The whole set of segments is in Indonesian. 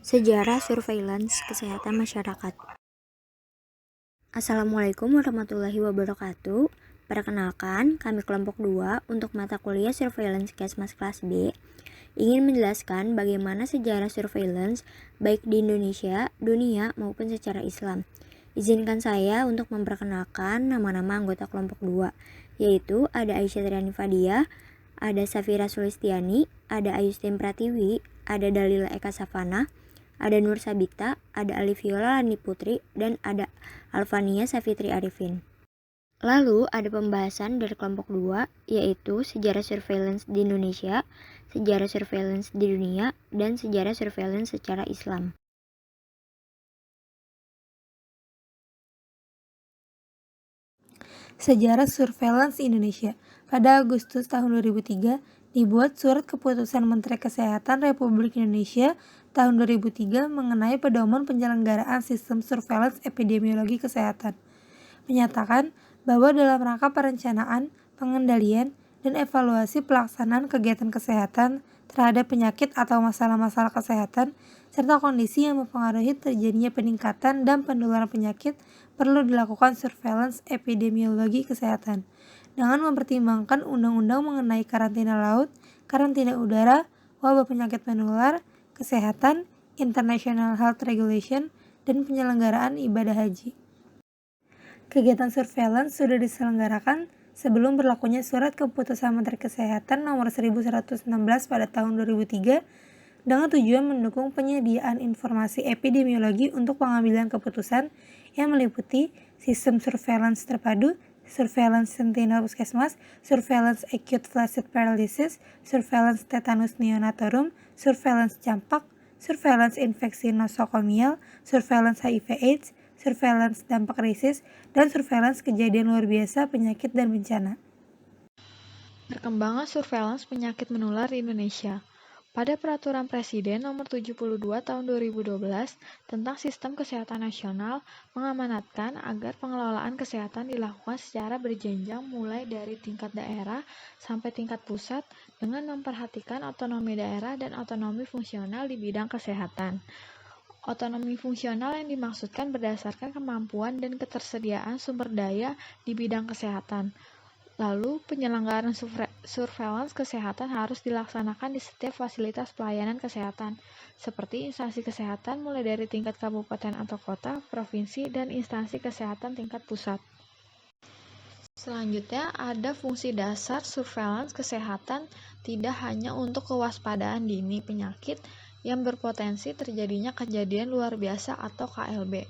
Sejarah Surveillance Kesehatan Masyarakat. Assalamualaikum warahmatullahi wabarakatuh. Perkenalkan, kami kelompok 2 untuk mata kuliah Surveillance Kesmas kelas B ingin menjelaskan bagaimana sejarah surveillance baik di Indonesia, dunia maupun secara Islam. Izinkan saya untuk memperkenalkan nama-nama anggota kelompok 2, yaitu ada Aisyah Triani Fadia, ada Safira Sulistiani, ada Ayustin Pratiwi, ada Dalila Eka Safana, ada Nur Sabita, ada Aliviola Lani Putri, dan ada Alvania Safitri Arifin. Lalu ada pembahasan dari kelompok 2, yaitu sejarah surveillance di Indonesia, sejarah surveillance di dunia, dan sejarah surveillance secara Islam. Sejarah Surveillance Indonesia. Pada Agustus tahun 2003, dibuat Surat Keputusan Menteri Kesehatan Republik Indonesia tahun 2003 mengenai pedoman penyelenggaraan sistem surveillance epidemiologi kesehatan. Menyatakan bahwa dalam rangka perencanaan, pengendalian, dan evaluasi pelaksanaan kegiatan kesehatan terhadap penyakit atau masalah-masalah kesehatan, serta kondisi yang mempengaruhi terjadinya peningkatan dan penularan penyakit, perlu dilakukan surveillance epidemiologi kesehatan dengan mempertimbangkan undang-undang mengenai karantina laut, karantina udara, wabah penyakit menular, kesehatan, International Health Regulation, dan penyelenggaraan ibadah haji. Kegiatan surveillance sudah diselenggarakan sebelum berlakunya Surat Keputusan Menteri Kesehatan Nomor 1116 pada tahun 2003 dengan tujuan mendukung penyediaan informasi epidemiologi untuk pengambilan keputusan yang meliputi sistem surveillance terpadu, surveillance sentinel puskesmas, surveillance acute flaccid paralysis, surveillance tetanus neonatorum, surveillance campak, surveillance infeksi nosokomial, surveillance HIV/AIDS, surveillance dampak krisis, dan surveillance kejadian luar biasa, penyakit, dan bencana. Perkembangan surveillance penyakit menular di Indonesia. Pada Peraturan Presiden Nomor 72 Tahun 2012 tentang Sistem Kesehatan Nasional mengamanatkan agar pengelolaan kesehatan dilakukan secara berjenjang mulai dari tingkat daerah sampai tingkat pusat dengan memperhatikan otonomi daerah dan otonomi fungsional di bidang kesehatan. Otonomi fungsional yang dimaksudkan berdasarkan kemampuan dan ketersediaan sumber daya di bidang kesehatan. Lalu, penyelenggaraan surveillance kesehatan harus dilaksanakan di setiap fasilitas pelayanan kesehatan, seperti instansi kesehatan mulai dari tingkat kabupaten atau kota, provinsi, dan instansi kesehatan tingkat pusat. Selanjutnya, ada fungsi dasar surveillance kesehatan tidak hanya untuk kewaspadaan dini penyakit yang berpotensi terjadinya kejadian luar biasa atau KLB,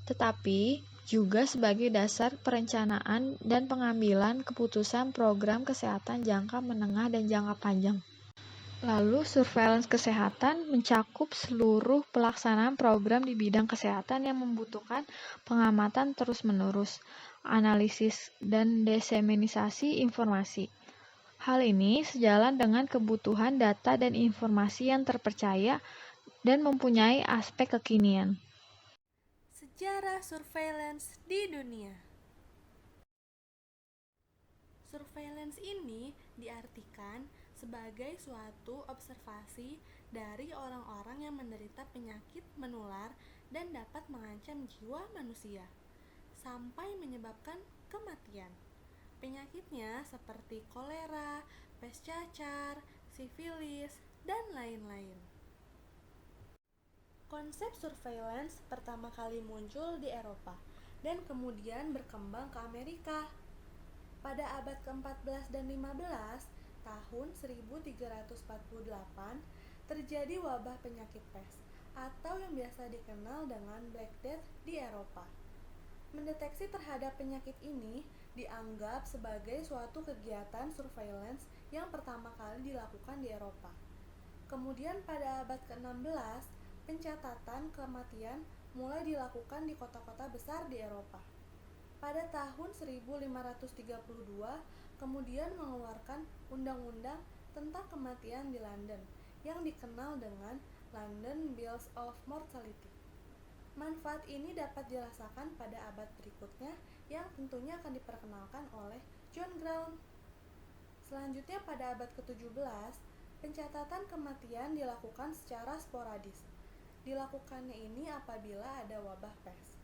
tetapi juga sebagai dasar perencanaan dan pengambilan keputusan program kesehatan jangka menengah dan jangka panjang. Lalu, surveillance kesehatan mencakup seluruh pelaksanaan program di bidang kesehatan yang membutuhkan pengamatan terus-menerus, analisis, dan diseminasi informasi. Hal ini sejalan dengan kebutuhan data dan informasi yang terpercaya dan mempunyai aspek kekinian. Sejarah surveillance di dunia. Surveillance ini diartikan sebagai suatu observasi dari orang-orang yang menderita penyakit menular dan dapat mengancam jiwa manusia sampai menyebabkan kematian. Penyakitnya seperti kolera, pes cacar, sifilis, dan lain-lain. Konsep surveillance pertama kali muncul di Eropa dan kemudian berkembang ke Amerika. Pada abad ke-14 dan 15, tahun 1348, terjadi wabah penyakit pes atau yang biasa dikenal dengan Black Death di Eropa. Mendeteksi terhadap penyakit ini dianggap sebagai suatu kegiatan surveillance yang pertama kali dilakukan di Eropa. Kemudian pada abad ke-16, pencatatan kematian mulai dilakukan di kota-kota besar di Eropa. Pada tahun 1532, kemudian mengeluarkan undang-undang tentang kematian di London yang dikenal dengan London Bills of Mortality. Manfaat ini dapat dirasakan pada abad berikutnya yang tentunya akan diperkenalkan oleh John Brown. Selanjutnya pada abad ke-17, Pencatatan kematian dilakukan secara sporadis. Dilakukannya ini apabila ada wabah pes.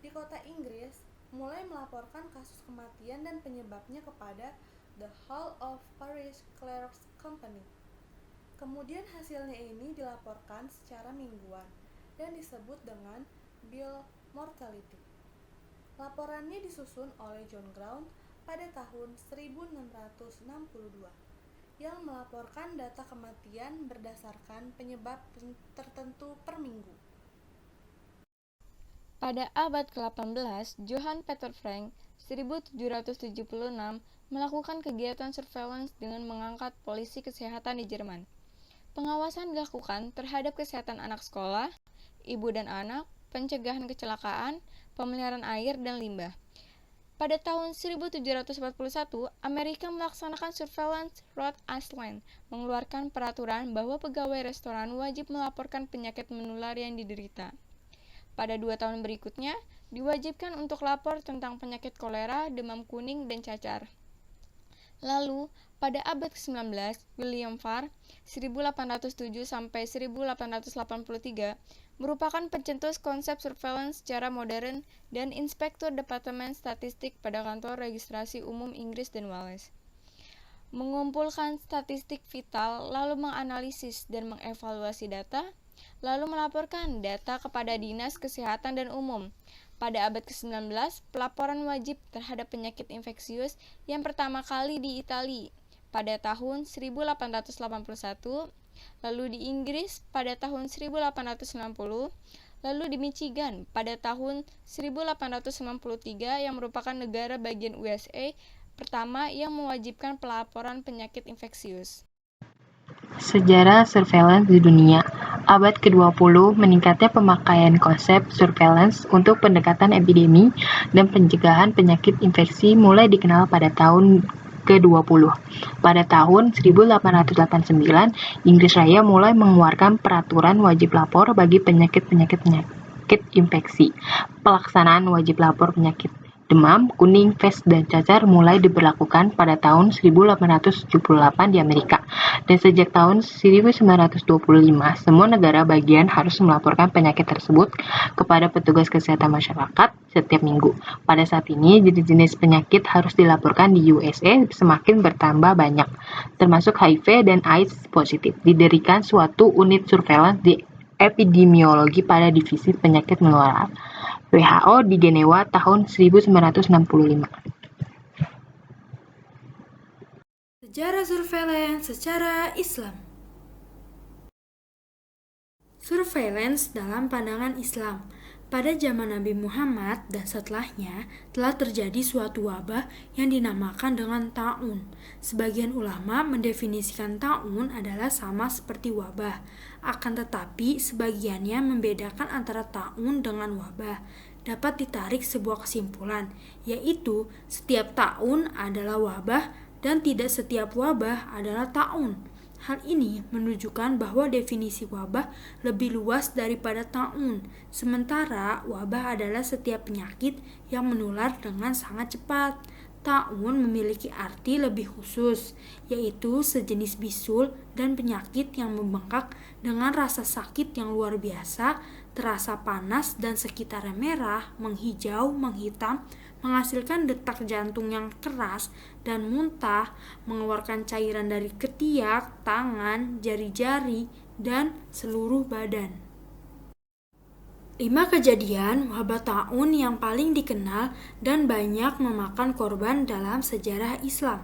Di kota Inggris, mulai melaporkan kasus kematian dan penyebabnya kepada The Hall of Parish Clerks Company. Kemudian hasilnya ini dilaporkan secara mingguan dan disebut dengan Bill Mortality. Laporannya disusun oleh John Ground pada tahun 1662 yang melaporkan data kematian berdasarkan penyebab tertentu per minggu. Pada abad ke-18, Johann Peter Frank 1776 melakukan kegiatan surveillance dengan mengangkat polisi kesehatan di Jerman. Pengawasan dilakukan terhadap kesehatan anak sekolah, ibu dan anak, pencegahan kecelakaan, pemeliharaan air, dan limbah. Pada tahun 1741, Amerika melaksanakan surveillance Rhode Island, mengeluarkan peraturan bahwa pegawai restoran wajib melaporkan penyakit menular yang diderita. Pada 2 tahun berikutnya, diwajibkan untuk lapor tentang penyakit kolera, demam kuning, dan cacar. Lalu, pada abad ke-19, William Farr 1807-1883 merupakan pencetus konsep surveillance secara modern dan inspektur Departemen Statistik pada kantor registrasi umum Inggris dan Wales. Mengumpulkan statistik vital, lalu menganalisis dan mengevaluasi data, lalu melaporkan data kepada Dinas Kesehatan dan Umum. Pada abad ke-19, pelaporan wajib terhadap penyakit infeksius yang pertama kali di Italia pada tahun 1881, lalu di Inggris pada tahun 1860, lalu di Michigan pada tahun 1893 yang merupakan negara bagian USA pertama yang mewajibkan pelaporan penyakit infeksius. Sejarah surveillance di dunia. Abad ke-20 meningkatnya pemakaian konsep surveillance untuk pendekatan epidemi dan pencegahan penyakit infeksi mulai dikenal pada tahun ke-20. Pada tahun 1889, Inggris Raya mulai mengeluarkan peraturan wajib lapor bagi penyakit infeksi. Pelaksanaan wajib lapor penyakit demam, kuning, pes, dan cacar mulai diberlakukan pada tahun 1878 di Amerika. Dan sejak tahun 1925, semua negara bagian harus melaporkan penyakit tersebut kepada petugas kesehatan masyarakat setiap minggu. Pada saat ini, jenis-jenis penyakit harus dilaporkan di USA semakin bertambah banyak, termasuk HIV dan AIDS positif. Didirikan suatu unit surveillance di epidemiologi pada divisi penyakit menular WHO di Jenewa tahun 1965. Sejarah surveillance secara Islam. Surveillance dalam pandangan Islam. Pada zaman Nabi Muhammad dan setelahnya telah terjadi suatu wabah yang dinamakan dengan ta'un. Sebagian ulama mendefinisikan ta'un adalah sama seperti wabah. Akan tetapi sebagiannya membedakan antara ta'un dengan wabah. Dapat ditarik sebuah kesimpulan, yaitu setiap ta'un adalah wabah dan tidak setiap wabah adalah ta'un. Hal ini menunjukkan bahwa definisi wabah lebih luas daripada ta'un, sementara wabah adalah setiap penyakit yang menular dengan sangat cepat. Ta'un memiliki arti lebih khusus, yaitu sejenis bisul dan penyakit yang membengkak dengan rasa sakit yang luar biasa, terasa panas dan sekitarnya merah, menghijau, menghitam, menghasilkan detak jantung yang keras dan muntah, mengeluarkan cairan dari ketiak, tangan, jari-jari, dan seluruh badan. 5 kejadian wabah ta'un yang paling dikenal dan banyak memakan korban dalam sejarah Islam.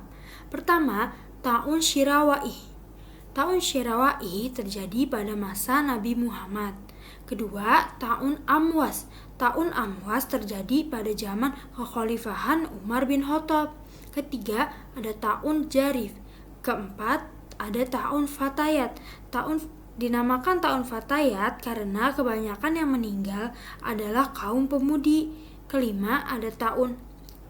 Pertama, ta'un Syirawaih. Ta'un Syirawaih terjadi pada masa Nabi Muhammad. Kedua, ta'un Amwas. Ta'un Amwas terjadi pada zaman kekhalifahan Umar bin Khattab. Ketiga, ada ta'un Jarif. Keempat, ada ta'un Fatayat. Dinamakan ta'un Fatayat karena kebanyakan yang meninggal adalah kaum pemudi. Kelima, ada ta'un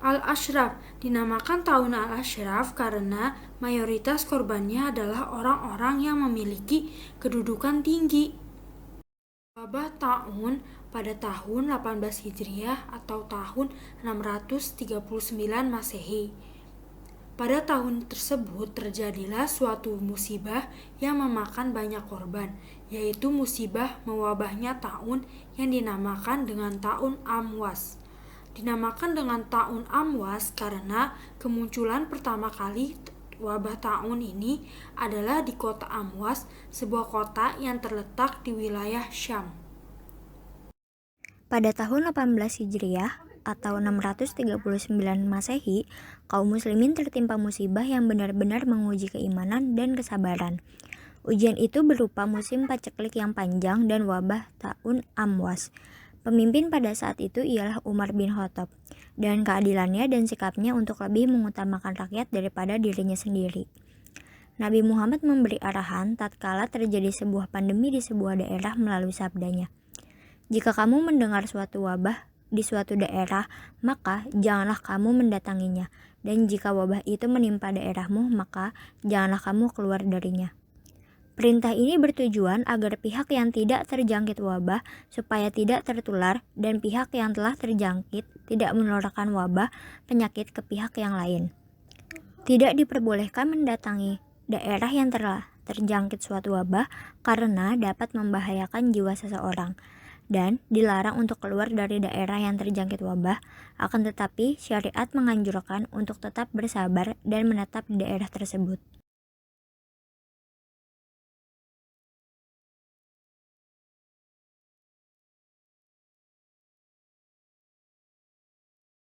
Al-Ashraf. Dinamakan ta'un Al-Ashraf karena mayoritas korbannya adalah orang-orang yang memiliki kedudukan tinggi. Wabah ta'un pada tahun 18 Hijriah atau tahun 639 Masehi. Pada tahun tersebut terjadilah suatu musibah yang memakan banyak korban, yaitu musibah mewabahnya tahun yang dinamakan dengan tahun Amwas. Dinamakan dengan tahun Amwas karena kemunculan pertama kali wabah tahun ini adalah di kota Amwas, sebuah kota yang terletak di wilayah Syam. Pada tahun 18 Hijriah atau 639 Masehi, kaum muslimin tertimpa musibah yang benar-benar menguji keimanan dan kesabaran. Ujian itu berupa musim paceklik yang panjang dan wabah tahun Amwas. Pemimpin pada saat itu ialah Umar bin Khattab, dan keadilannya dan sikapnya untuk lebih mengutamakan rakyat daripada dirinya sendiri. Nabi Muhammad memberi arahan tatkala terjadi sebuah pandemi di sebuah daerah melalui sabdanya, "Jika kamu mendengar suatu wabah di suatu daerah, maka janganlah kamu mendatanginya, dan jika wabah itu menimpa daerahmu, maka janganlah kamu keluar darinya." Perintah ini bertujuan agar pihak yang tidak terjangkit wabah supaya tidak tertular, dan pihak yang telah terjangkit tidak menularkan wabah penyakit ke pihak yang lain. Tidak diperbolehkan mendatangi daerah yang telah terjangkit suatu wabah karena dapat membahayakan jiwa seseorang, dan dilarang untuk keluar dari daerah yang terjangkit wabah. Akan tetapi, syariat menganjurkan untuk tetap bersabar dan menetap di daerah tersebut.